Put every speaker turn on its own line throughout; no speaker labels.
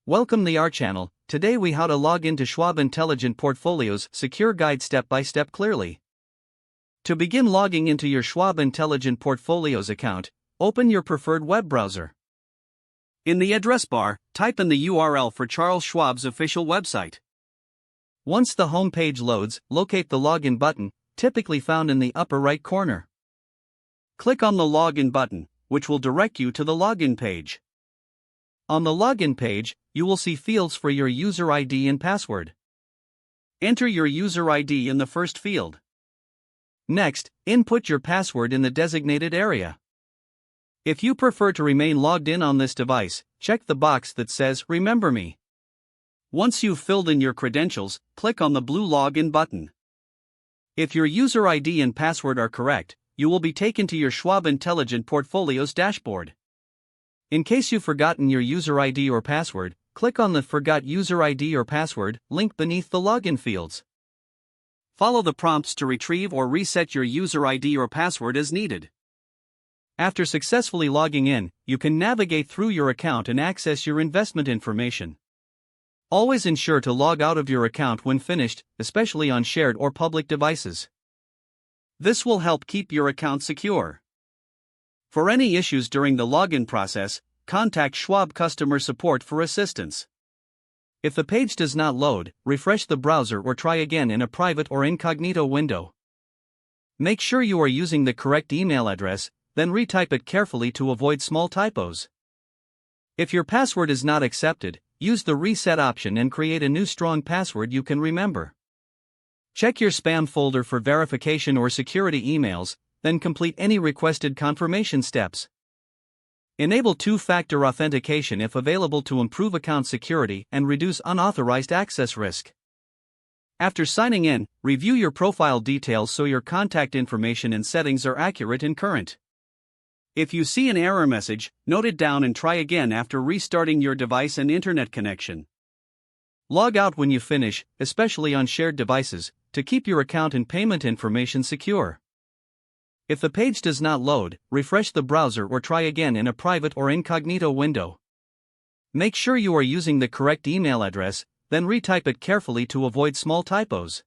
Welcome to our channel. Today we how to log into Schwab Intelligent Portfolios secure guide step by step clearly. To begin logging into your Schwab Intelligent Portfolios account, open your preferred web browser. In the address bar, type in the URL for Charles Schwab's official website. Once the home page loads, locate the login button, typically found in the upper right corner. Click on the login button, which will direct you to the login page. On the login page, you will see fields for your user ID and password. Enter your user ID in the first field. Next, input your password in the designated area. If you prefer to remain logged in on this device, check the box that says Remember Me. Once you've filled in your credentials, click on the blue login button. If your user ID and password are correct, you will be taken to your Schwab Intelligent Portfolios dashboard. In case you've forgotten your user ID or password, click on the Forgot User ID or Password link beneath the login fields. Follow the prompts to retrieve or reset your user ID or password as needed. After successfully logging in, you can navigate through your account and access your investment information. Always ensure to log out of your account when finished, especially on shared or public devices. This will help keep your account secure. For any issues during the login process, contact Schwab customer support for assistance. If the page does not load, refresh the browser or try again in a private or incognito window. Make sure you are using the correct email address, then retype it carefully to avoid small typos. If your password is not accepted, use the reset option and create a new strong password you can remember. Check your spam folder for verification or security emails, then complete any requested confirmation steps. Enable two-factor authentication if available to improve account security and reduce unauthorized access risk. After signing in, review your profile details so your contact information and settings are accurate and current. If you see an error message, note it down and try again after restarting your device and internet connection. Log out when you finish, especially on shared devices, to keep your account and payment information secure. If the page does not load, refresh the browser or try again in a private or incognito window. Make sure you are using the correct email address, then retype it carefully to avoid small typos.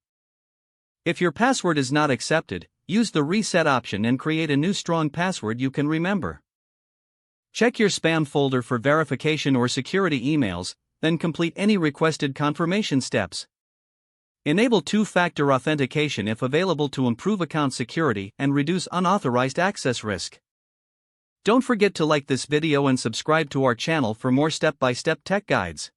If your password is not accepted, use the reset option and create a new strong password you can remember. Check your spam folder for verification or security emails, then complete any requested confirmation steps. Enable two-factor authentication if available to improve account security and reduce unauthorized access risk. Don't forget to like this video and subscribe to our channel for more step-by-step tech guides.